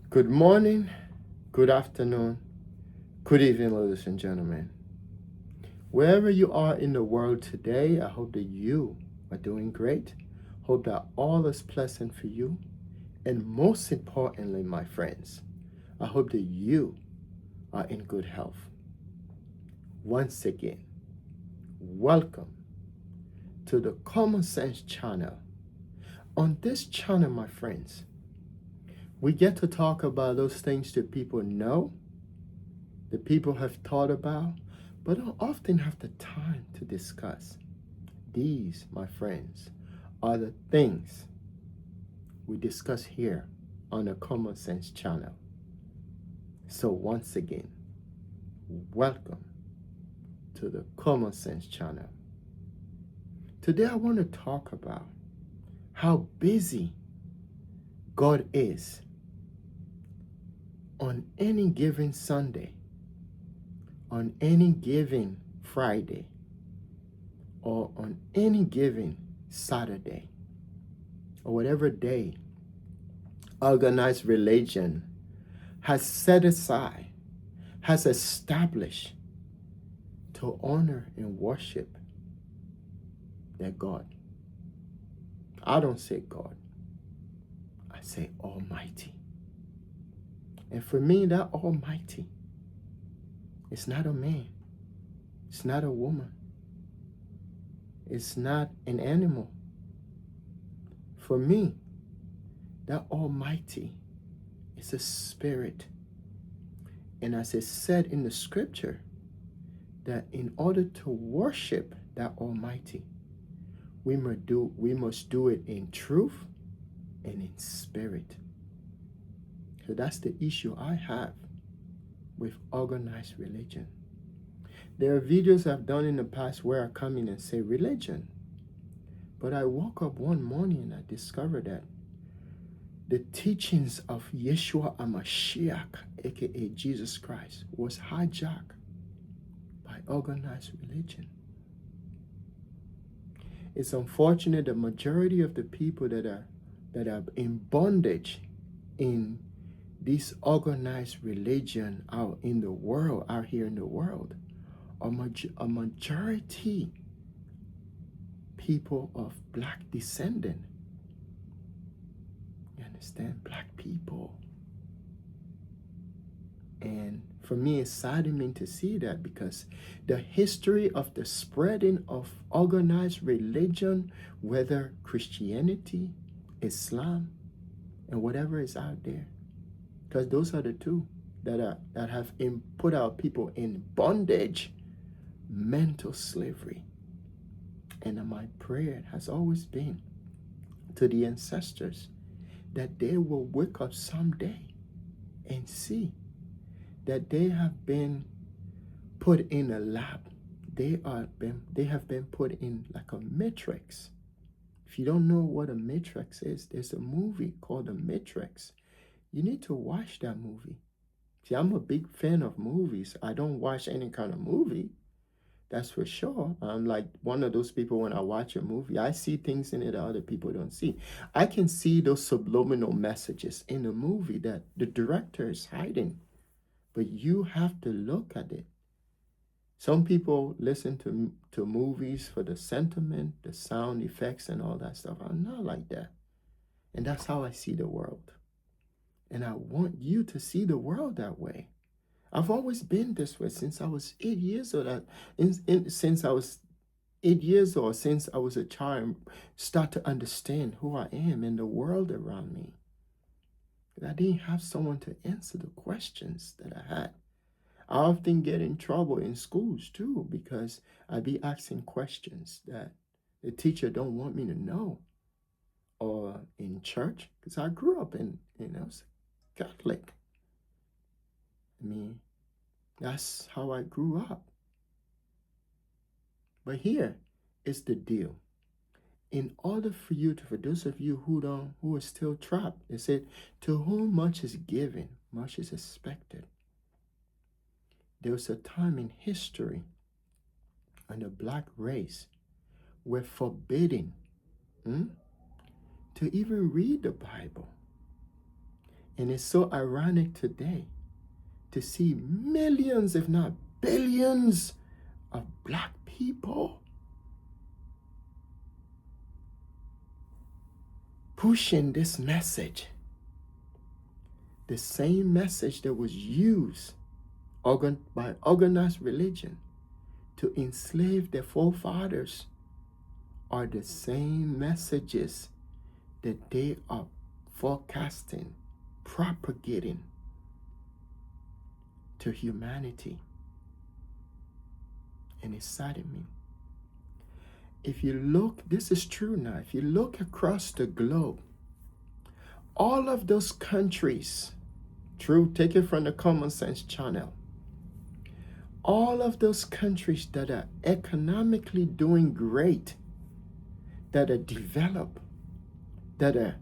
Good morning, good afternoon, good evening, ladies and gentlemen. Wherever you are in the world today, I hope that you are doing great. Hope that all is pleasant for you. And most importantly, my friends, I hope that you are in good health. Once again, welcome to the Common Sense channel. On this channel, my friends, we get to talk about those things that people know, that people have thought about, but don't often have the time to discuss. These, my friends, are the things we discuss here on the Common Sense channel. So once again, welcome to the Common Sense channel. Today I want to talk about how busy God is on any given Sunday, on any given Friday, or on any given Saturday, or whatever day organized religion has set aside, has established to honor and worship their God. I don't say God, I say Almighty. And for me, that Almighty is not a man, it's not a woman, it's not an animal. For me, that Almighty is a spirit. And as it said in the scripture, that in order to worship that Almighty, we must do it in truth and in spirit. So that's the issue I have with organized religion. There are videos I've done in the past where I come in and say religion. But I woke up one morning and I discovered that the teachings of Yeshua HaMashiach, aka Jesus Christ, was hijacked by organized religion. It's unfortunate the majority of the people that are in bondage in this organized religion out here in the world, are a majority people of black descendant. You understand? Black people. And for me, it's saddening to see that, because the history of the spreading of organized religion, whether Christianity, Islam, and whatever is out there, because those are the two that have put our people in bondage, mental slavery. And my prayer has always been to the ancestors that they will wake up someday and see that they have been put in a lab. They have been put in like a matrix. If you don't know what a matrix is, there's a movie called The Matrix. You need to watch that movie. See, I'm a big fan of movies. I don't watch any kind of movie, that's for sure. I'm like one of those people, when I watch a movie, I see things in it that other people don't see. I can see those subliminal messages in the movie that the director is hiding, but you have to look at it. Some people listen to movies for the sentiment, the sound effects, and all that stuff. I'm not like that. And that's how I see the world. And I want you to see the world that way. I've always been this way since I was 8 years old. Since I was 8 years old, since I was a child, start to understand who I am and the world around me. I didn't have someone to answer the questions that I had. I often get in trouble in schools too, because I be asking questions that the teacher don't want me to know. Or in church, because I grew up in, Catholic. I mean, that's how I grew up. But here is the deal. In order for those of you who are still trapped, it said, to whom much is given, much is expected. There was a time in history when the black race were forbidden to even read the Bible. And it's so ironic today to see millions, if not billions, of black people pushing this message. The same message that was used by organized religion to enslave their forefathers are the same messages that they are forecasting, propagating to humanity. And it saddened me. If you look, this is true now, if you look across the globe, all of those countries, true, take it from the Common Sense channel, all of those countries that are economically doing great, that are developed, that are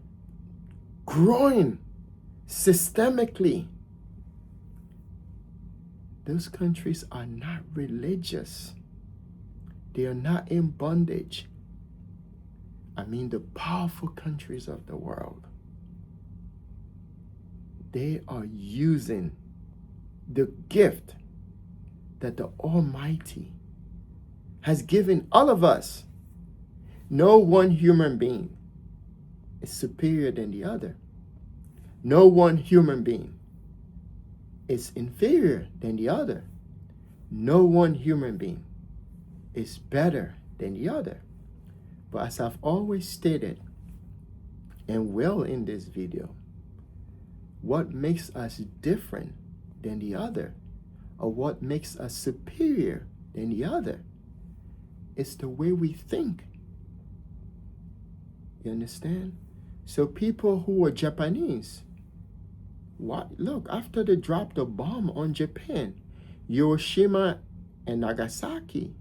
growing systemically, those countries are not religious. They are not in bondage. I mean, the powerful countries of the world. They are using the gift that the Almighty has given all of us. No one human being is superior than the other. No one human being is inferior than the other. No one human being is better than the other. But as I've always stated, and will in this video, what makes us different than the other, or what makes us superior than the other, is the way we think. You understand? So people who were Japanese, look, after they dropped the bomb on Japan, Hiroshima and Nagasaki,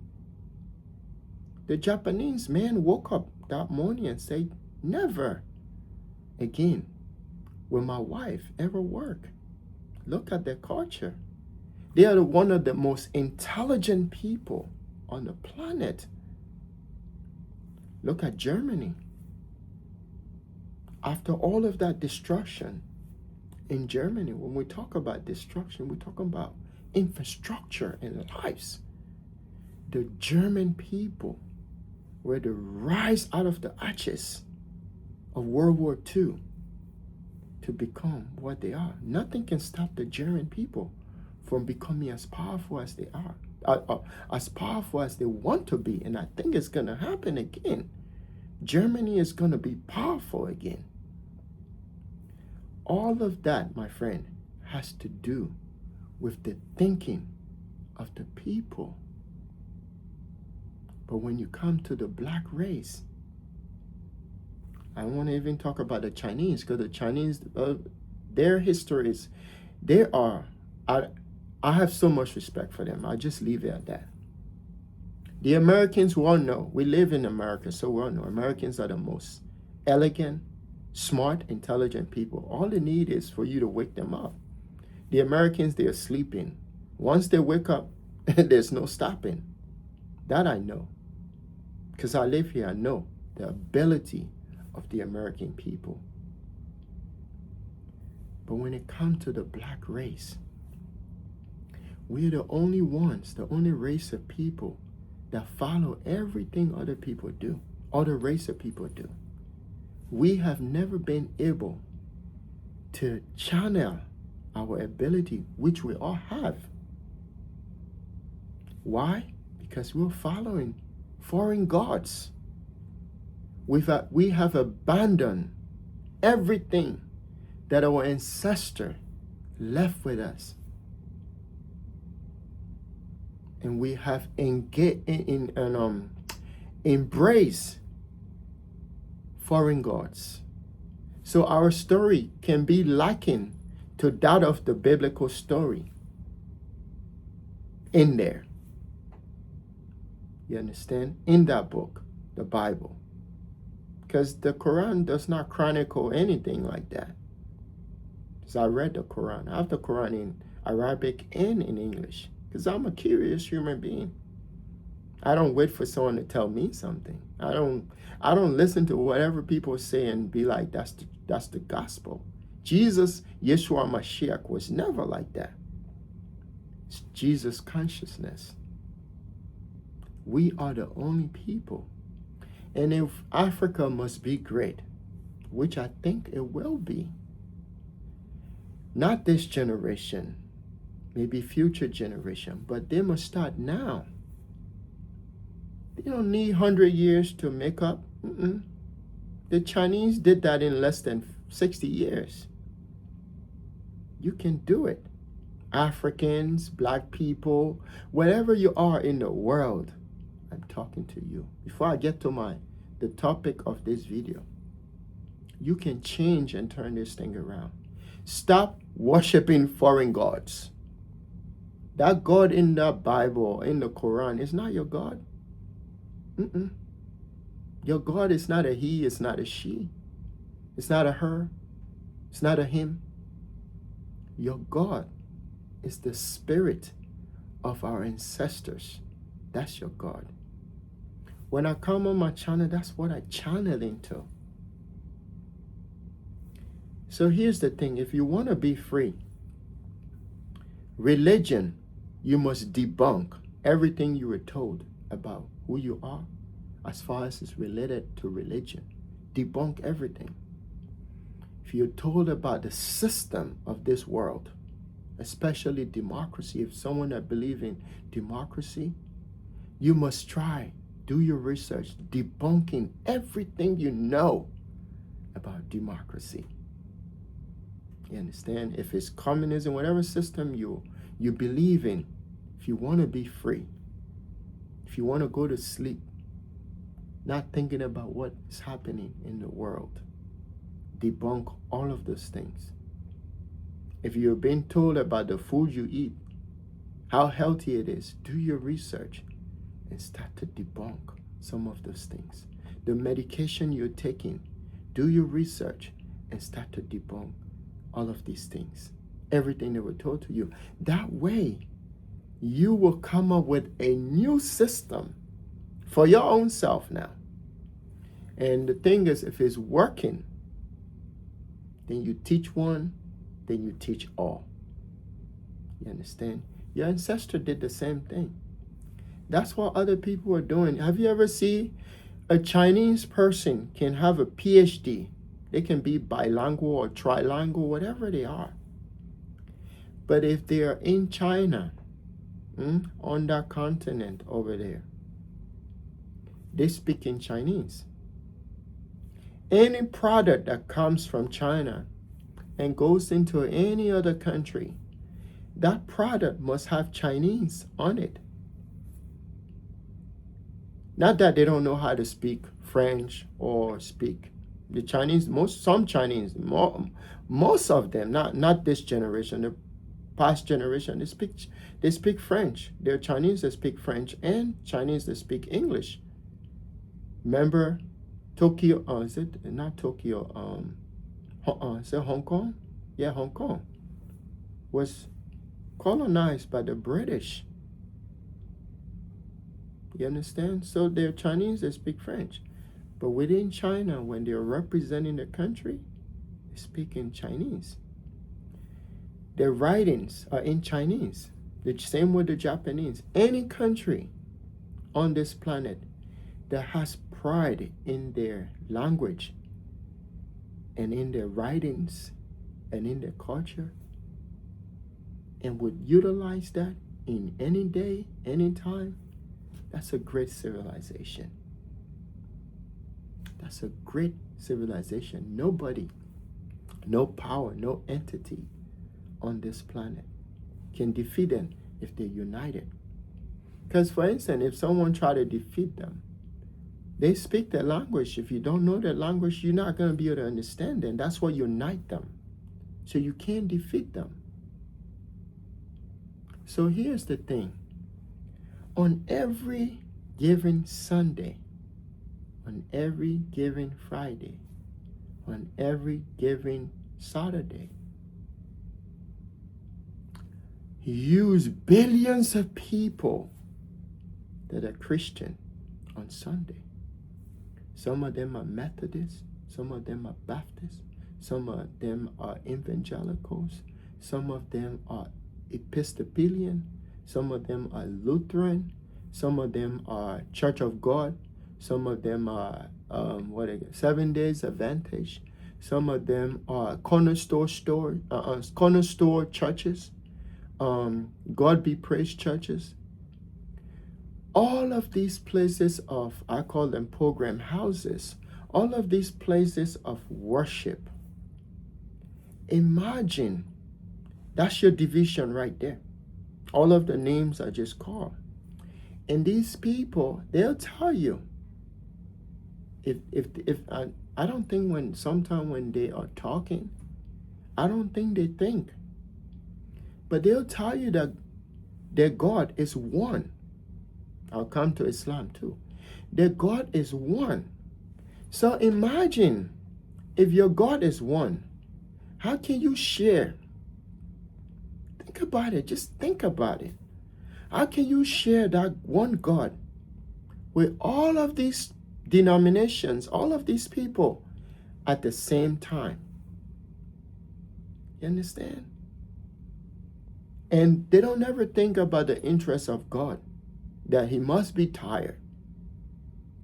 the Japanese man woke up that morning and said, never again will my wife ever work. Look at their culture. They are one of the most intelligent people on the planet. Look at Germany. After all of that destruction in Germany, when we talk about destruction, we talk about infrastructure and lives. The German people were the rise out of the ashes of World War II to become what they are. Nothing can stop the German people from becoming as powerful as they are, as powerful as they want to be. And I think it's going to happen again. Germany is going to be powerful again. All of that, my friend, has to do with the thinking of the people. But when you come to the black race, I want to even talk about the Chinese, because the Chinese, their history is, I have so much respect for them. I'll just leave it at that. The Americans, we all know, we live in America, so we all know Americans are the most elegant, smart, intelligent people. All they need is for you to wake them up. The Americans, they are sleeping. Once they wake up, there's no stopping. That I know. Because I live here, I know the ability of the American people. But when it comes to the black race, we're the only ones, the only race of people that follow everything other people do, other race of people do. We have never been able to channel our ability, which we all have. Why? Because we're following foreign gods. We have abandoned everything that our ancestor left with us. And we have embraced foreign gods. So our story can be likened to that of the biblical story in there. You understand? In that book, the Bible. Because the Quran does not chronicle anything like that. Because I read the Quran. I have the Quran in Arabic and in English. Because I'm a curious human being. I don't wait for someone to tell me something. I don't listen to whatever people say and be like, that's the gospel. Jesus, Yeshua Mashiach, was never like that. It's Jesus consciousness. We are the only people. And if Africa must be great, which I think it will be, not this generation, maybe future generation, but they must start now. They don't need 100 years to make up. The Chinese did that in less than 60 years. You can do it. Africans, black people, wherever you are in the world, I'm talking to you. Before I get to the topic of this video, you can change and turn this thing around. Stop worshiping foreign gods. That God in the Bible, in the Quran, is not your God. Your God is not a he, it's not a she. It's not a her. It's not a him. Your God is the spirit of our ancestors. That's your God. When I come on my channel, that's what I channel into. So here's the thing. If you want to be free, religion, you must debunk everything you were told about who you are as far as it's related to religion. Debunk everything. If you're told about the system of this world, especially democracy, if someone that believes in democracy, you must do your research, debunking everything you know about democracy. You understand? If it's communism, whatever system you believe in, if you want to be free, if you want to go to sleep, not thinking about what is happening in the world, debunk all of those things. If you're being told about the food you eat, how healthy it is, do your research and start to debunk some of those things. The medication you're taking, do your research and start to debunk all of these things. Everything that were told to you. That way, you will come up with a new system for your own self now. And the thing is, if it's working, then you teach one, then you teach all. You understand? Your ancestor did the same thing. That's what other people are doing. Have you ever seen a Chinese person can have a PhD? They can be bilingual or trilingual, whatever they are. But if they are in China, on that continent over there, they speak in Chinese. Any product that comes from China and goes into any other country, that product must have Chinese on it. Not that they don't know how to speak French or speak the Chinese. Most of them, not this generation, the past generation, they speak French. They're Chinese that speak French and Chinese that speak English. Remember Tokyo, is it not Tokyo? Is it Hong Kong? Yeah, Hong Kong was colonized by the British. You understand? So they're Chinese that speak French. But within China, when they're representing the country, they speak in Chinese. Their writings are in Chinese. The same with the Japanese. Any country on this planet that has pride in their language and in their writings and in their culture and would utilize that in any day, any time, that's a great civilization. That's a great civilization. Nobody, no power, no entity on this planet can defeat them if they're united. Because, for instance, if someone try to defeat them, they speak their language. If you don't know their language, you're not going to be able to understand them. That's what unite them. So you can't defeat them. So here's the thing. On every given Sunday, on every given Friday, on every given Saturday, use billions of people that are Christian on Sunday. Some of them are Methodists, some of them are Baptists, Some of them are evangelicals. Some of them are Episcopalian. Some of them are Lutheran. Some of them are Church of God. Some of them are Seven Days Adventist. Some of them are cornerstone churches. God Be Praised churches. All of these places of, I call them program houses, all of these places of worship. Imagine, that's your division right there. All of the names I just called. And these people, they'll tell you, if I don't think sometimes when they are talking, I don't think they think. But they'll tell you that their God is one. I'll come to Islam too. Their God is one. So imagine, if your God is one, how can you share? Think about it. Just think about it. How can you share that one God with all of these denominations, all of these people at the same time? You understand? And they don't ever think about the interests of God, that he must be tired,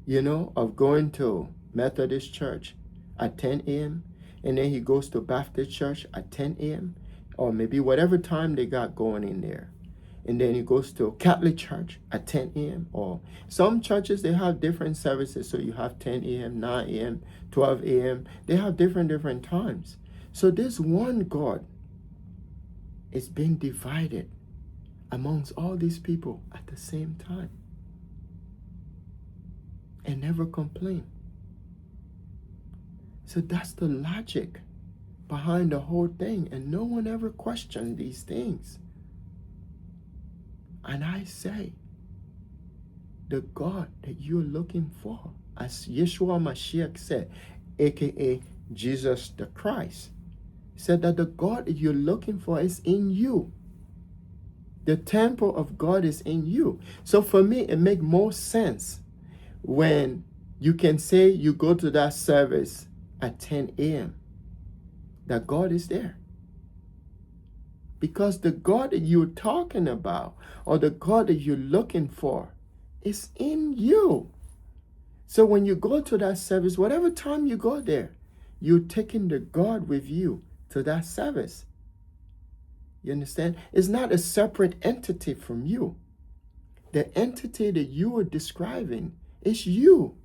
of going to Methodist church at 10 a.m. and then he goes to Baptist church at 10 a.m. or maybe whatever time they got going in there. And then he goes to Catholic church at 10 a.m. Or some churches, they have different services. So you have 10 a.m., 9 a.m., 12 a.m. They have different times. So this one God is being divided amongst all these people at the same time, and never complain. So that's the logic behind the whole thing, and no one ever questioned these things. And I say, the God that you're looking for, as Yeshua Mashiach said, aka Jesus the Christ, said that the God that you're looking for is in you. The temple of God is in you. So for me, it makes more sense when you can say you go to that service at 10 a.m. that God is there. Because the God that you're talking about, or the God that you're looking for, is in you. So when you go to that service, whatever time you go there, you're taking the God with you to that service. You understand? It's not a separate entity from you. The entity that you are describing is you.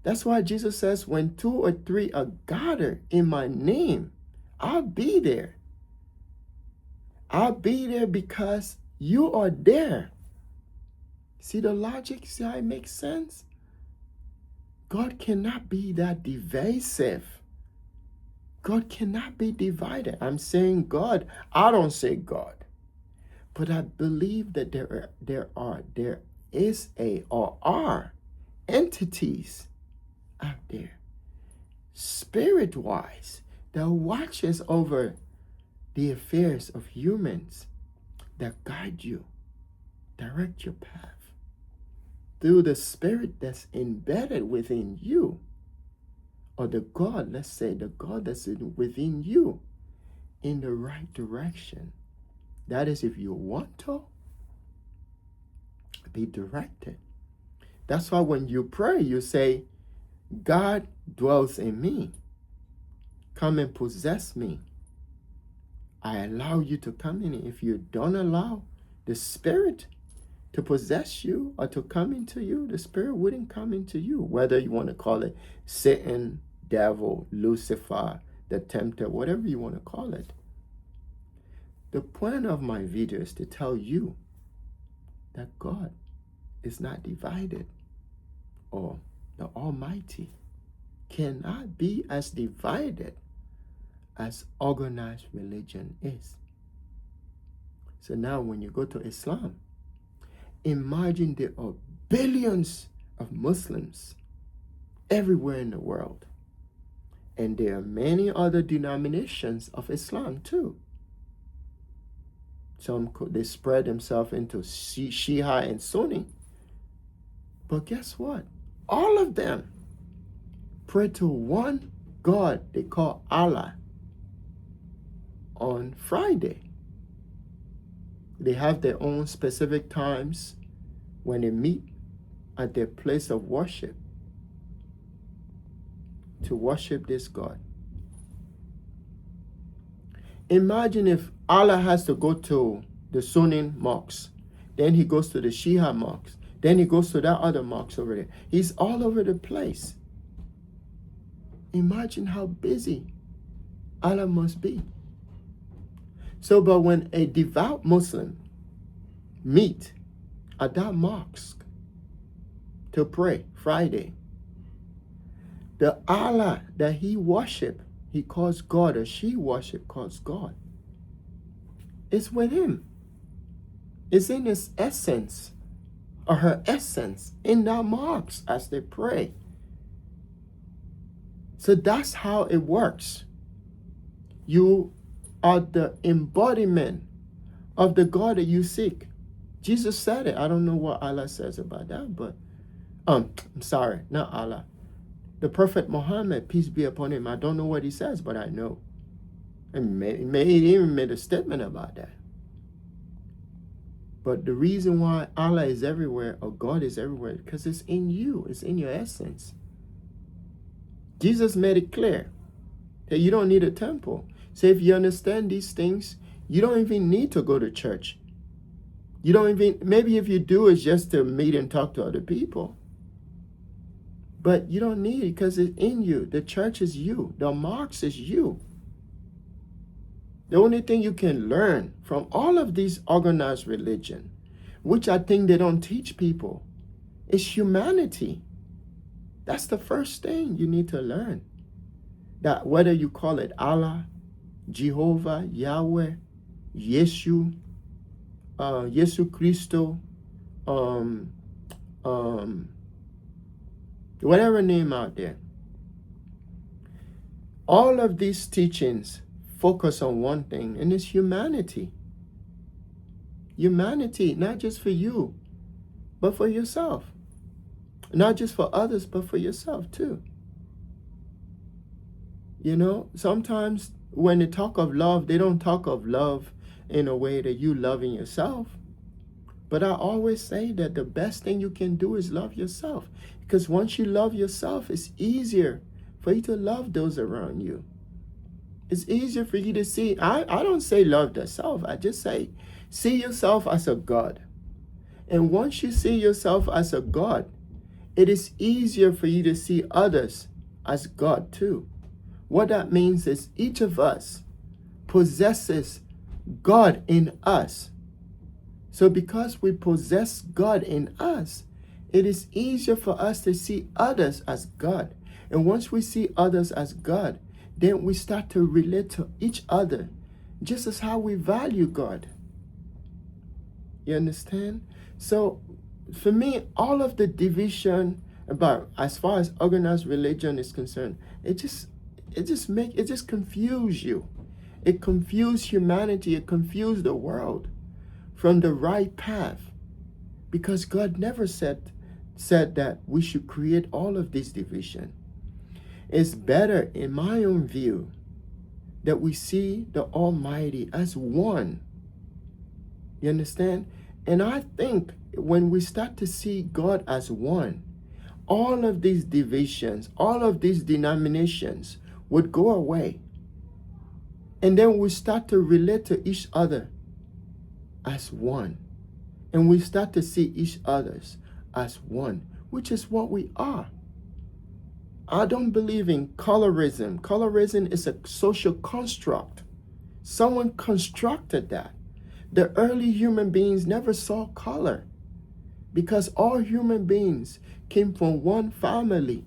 That's why Jesus says, when 2 or 3 are gathered in my name, I'll be there. I'll be there because you are there. See the logic? See how it makes sense? God cannot be that divisive. God cannot be divided. I'm saying God. I don't say God. But I believe that there are entities out there, spirit-wise, that watches over the affairs of humans, that guide you, direct your path through the spirit that's embedded within you, or the God, let's say the God that's within you, in the right direction. That is, if you want to be directed. That's why when you pray, you say, God dwells in me. Come and possess me. I allow you to come in. If you don't allow the Spirit to possess you or to come into you, the Spirit wouldn't come into you. Whether you want to call it Satan, devil, Lucifer, the tempter, whatever you want to call it. The point of my video is to tell you that God is not divided, or the Almighty cannot be as divided as organized religion is. So now when you go to Islam, imagine there are billions of Muslims everywhere in the world. And there are many other denominations of Islam too. They spread themselves into Shia and Sunni. But guess what? All of them pray to one God they call Allah on Friday. They have their own specific times when they meet at their place of worship to worship this God. Imagine if Allah has to go to the Sunni mosques, then he goes to the Shia mosques, then he goes to that other mosque over there. He's all over the place. Imagine how busy Allah must be. So, but when a devout Muslim meet at that mosque to pray Friday, the Allah that he worship, he calls God, or she worship calls God, it's with him. It's in his essence, or her essence, in that mosque as they pray. So that's how it works. You are the embodiment of the God that you seek. Jesus said it. I don't know what Allah says about that, but I'm sorry, not Allah. The Prophet Muhammad, peace be upon him. I don't know what he says, but I know. And he even made a statement about that. But the reason why Allah is everywhere, or God is everywhere, because it's in you. It's in your essence. Jesus made it clear that you don't need a temple. So if you understand these things, you don't even need to go to church. You don't even, maybe if you do, it's just to meet and talk to other people. But you don't need it because it's in you. The church is you. The mosque is you. The only thing you can learn from all of these organized religion, which I think they don't teach people, is humanity. That's the first thing you need to learn. That whether you call it Allah, Jehovah, Yahweh, Yeshu, Yesu Cristo, whatever name out there. All of these teachings focus on one thing, and it's humanity. Humanity, not just for you, but for yourself. Not just for others, but for yourself too. You know, sometimes when they talk of love, they don't talk of love in a way that you loving yourself. But I always say that the best thing you can do is love yourself. Because once you love yourself, it's easier for you to love those around you. It's easier for you to see. I don't say love yourself. I just say see yourself as a God. And once you see yourself as a God, it is easier for you to see others as God too. What that means is each of us possesses God in us. So because we possess God in us, it is easier for us to see others as God. And once we see others as God, then we start to relate to each other just as how we value God. You understand? So for me, all of the division about as far as organized religion is concerned, it just confuse you. It confuse humanity. It confuse the world from the right path, because God never said that we should create all of this division. It's better, in my own view, that we see the Almighty as one. You understand? And I think when we start to see God as one, all of these divisions, all of these denominations would go away. And then we start to relate to each other as one. And we start to see each other as one, which is what we are. I don't believe in colorism. Colorism is a social construct. Someone constructed that. The early human beings never saw color because all human beings came from one family.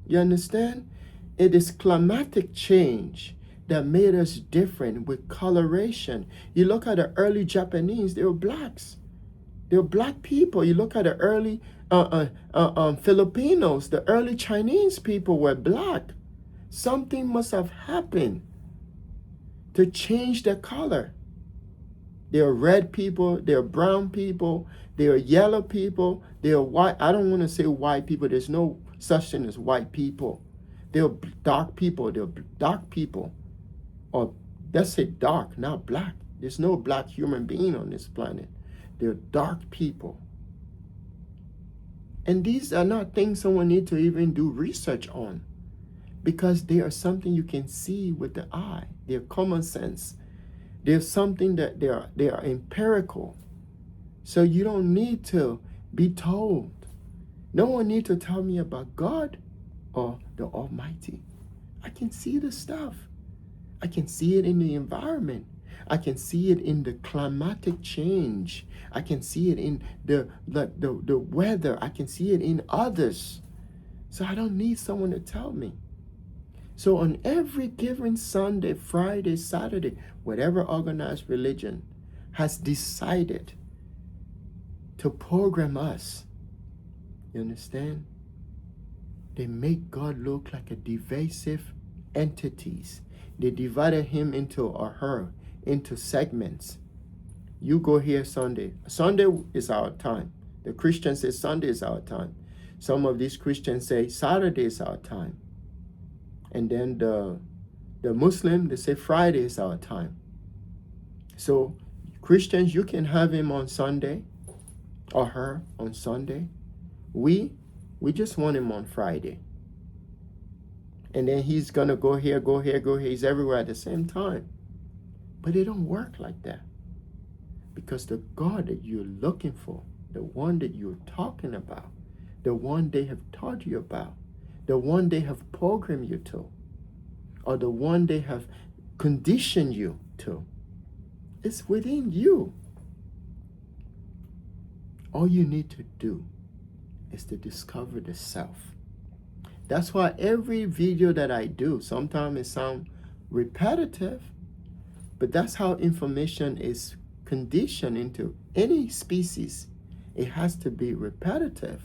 You understand? It is climatic change that made us different with coloration. You look at the early Japanese, they were blacks. They were black people. You look at the early Filipinos, the early Chinese people were black. Something must have happened to change their color. There are red people, there are brown people, there are yellow people, there are white. I don't want to say white people. There's no such thing as white people. They're dark people. They're dark people. Or let's say dark, not black. There's no black human being on this planet. They're dark people. And these are not things someone needs to even do research on, because they are something you can see with the eye. They're common sense. They're something that they are empirical. So you don't need to be told. No one needs to tell me about God or the Almighty. I can see the stuff. I can see it in the environment. I can see it in the climatic change. I can see it in the weather. I can see it in others. So I don't need someone to tell me. So on every given Sunday, Friday, Saturday, whatever organized religion has decided to program us, you understand? They make God look like a divisive entities. They divided him into or her into segments. You go here Sunday. Sunday is our time. The Christian says Sunday is our time. Some of these Christians say Saturday is our time. And then the Muslim, they say Friday is our time. So Christians, you can have him on Sunday or her on Sunday. We just want him on Friday. And then he's going to go here, go here, go here. He's everywhere at the same time. But it don't work like that. Because the God that you're looking for, the one that you're talking about, the one they have taught you about, the one they have programmed you to, or the one they have conditioned you to, it's within you. All you need to do is to discover the self. That's why every video that I do, sometimes it sounds repetitive, but that's how information is conditioned into any species. It has to be repetitive.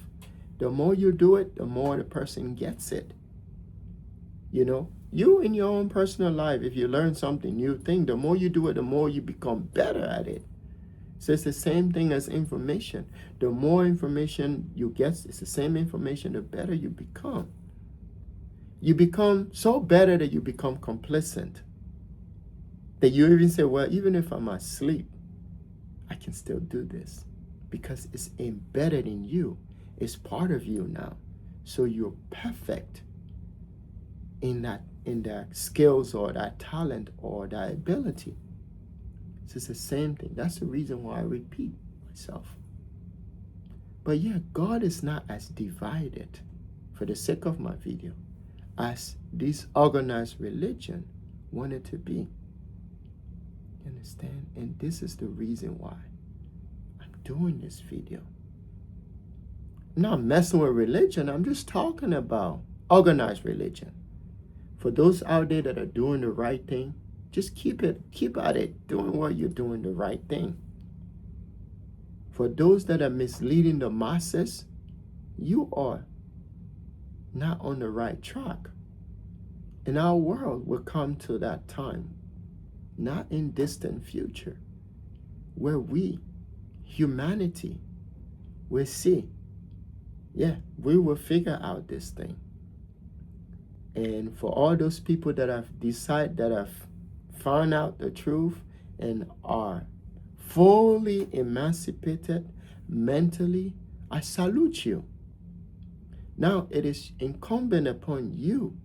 The more you do it, the more the person gets it. You know, you in your own personal life, if you learn something new thing, the more you do it, the more you become better at it. So it's the same thing as information. The more information you get, it's the same information, the better you become. You become so better that you become complacent. That you even say, well, even if I'm asleep, I can still do this. Because it's embedded in you. It's part of you now. So you're perfect in that skills or that talent or that ability. So it's the same thing. That's the reason why I repeat myself. But yeah, God is not as divided, for the sake of my video, as this organized religion wanted to be. You understand? And this is the reason why I'm doing this video. I'm not messing with religion. I'm just talking about organized religion. For those out there that are doing the right thing, just keep at it, doing what you're doing the right thing. For those that are misleading the masses, you are not on the right track. And our world will come to that time, not in distant future, where we, humanity, will see, yeah, we will figure out this thing. And for all those people that have found out the truth and are fully emancipated mentally, I salute you. Now it is incumbent upon you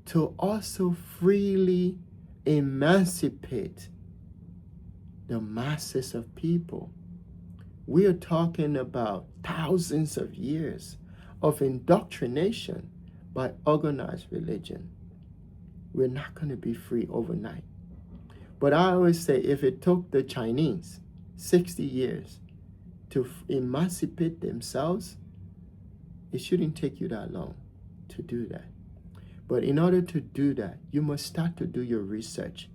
to also freely emancipate the masses of people. We are talking about thousands of years of indoctrination by organized religion. We're not going to be free overnight. But I always say, if it took the Chinese 60 years to emancipate themselves, it shouldn't take you that long to do that. But in order to do that, you must start to do your research.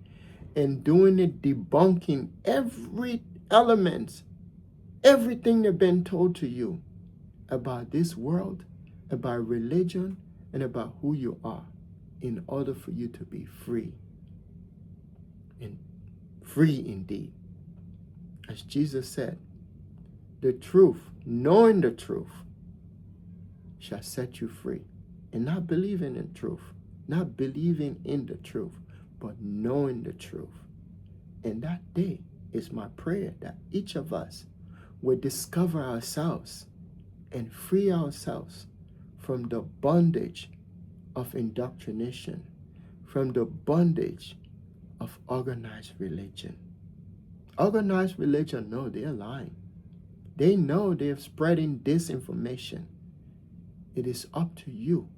And doing it, debunking every element, everything that's been told to you about this world, about religion, and about who you are, in order for you to be free. And free indeed. As Jesus said, the truth, knowing the truth, shall set you free. and not believing in truth, not believing in the truth, but knowing the truth. And that day is my prayer that each of us will discover ourselves and free ourselves from the bondage of indoctrination, from the bondage of organized religion. Organized religion, no, they're lying. They know they're spreading disinformation. It is up to you.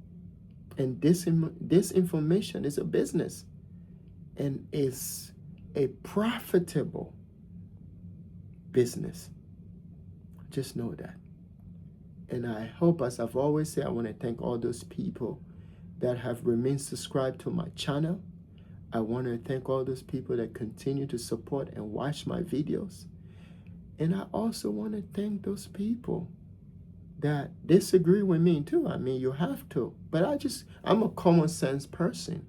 And this information is a business and is a profitable business. Just know that. And I hope, as I've always said, I want to thank all those people that have remained subscribed to my channel. I want to thank all those people that continue to support and watch my videos. And I also want to thank those people that disagree with me too. I mean, you have to. But I'm a common sense person.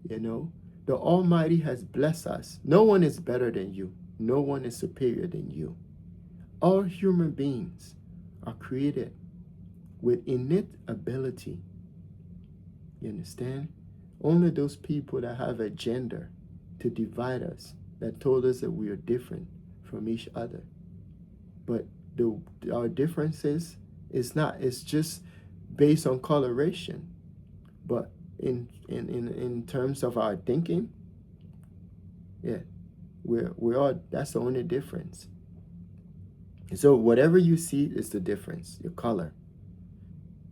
You know, the Almighty has blessed us. No one is better than you. No one is superior than you. All human beings are created with innate ability. You understand? Only those people that have a agenda to divide us, that told us that we are different from each other. But our differences it's just based on coloration. But in terms of our thinking, yeah, we're all, that's the only difference. So whatever you see is the difference, your color.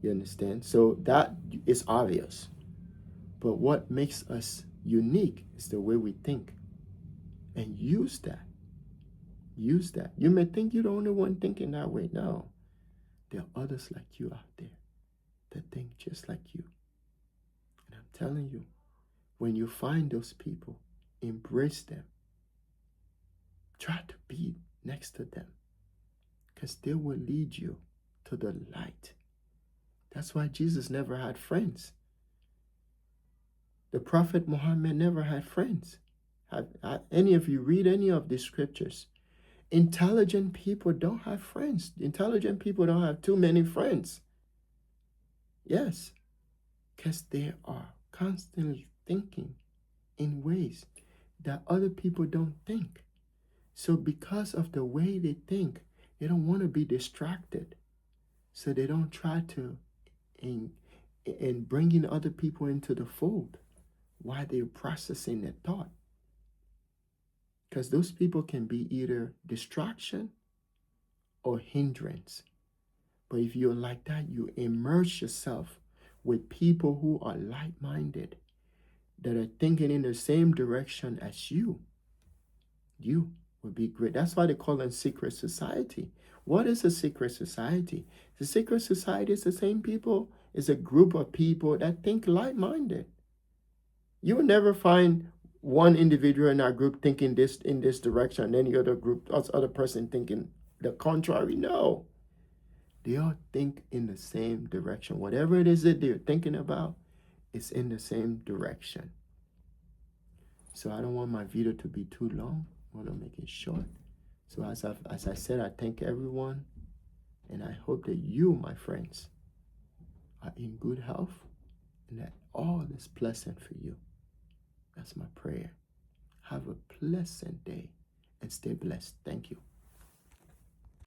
You understand? So that is obvious. But what makes us unique is the way we think. And use that. Use that. You may think you're the only one thinking that way. No. There are others like you out there that think just like you. And I'm telling you, when you find those people, embrace them. Try to be next to them, because they will lead you to the light. That's why Jesus never had friends. The Prophet Muhammad never had friends. Have any of you read any of the scriptures? Intelligent people don't have friends. Intelligent people don't have too many friends. Yes, because they are constantly thinking in ways that other people don't think. So because of the way they think, they don't want to be distracted. So they don't try to in bringing other people into the fold while they're processing their thought. Because those people can be either distraction or hindrance. But if you're like that, you immerse yourself with people who are like-minded, that are thinking in the same direction as you. You will be great. That's why they call it secret society. What is a secret society? The secret society is the same people, is a group of people that think like-minded. You will never find one individual in our group thinking this in this direction, and then the other person thinking the contrary. No. They all think in the same direction. Whatever it is that they're thinking about, it's in the same direction. So I don't want my video to be too long. I want to make it short. So as I said, I thank everyone, and I hope that you, my friends, are in good health, and that all is pleasant for you. That's my prayer. Have a pleasant day and stay blessed. Thank you.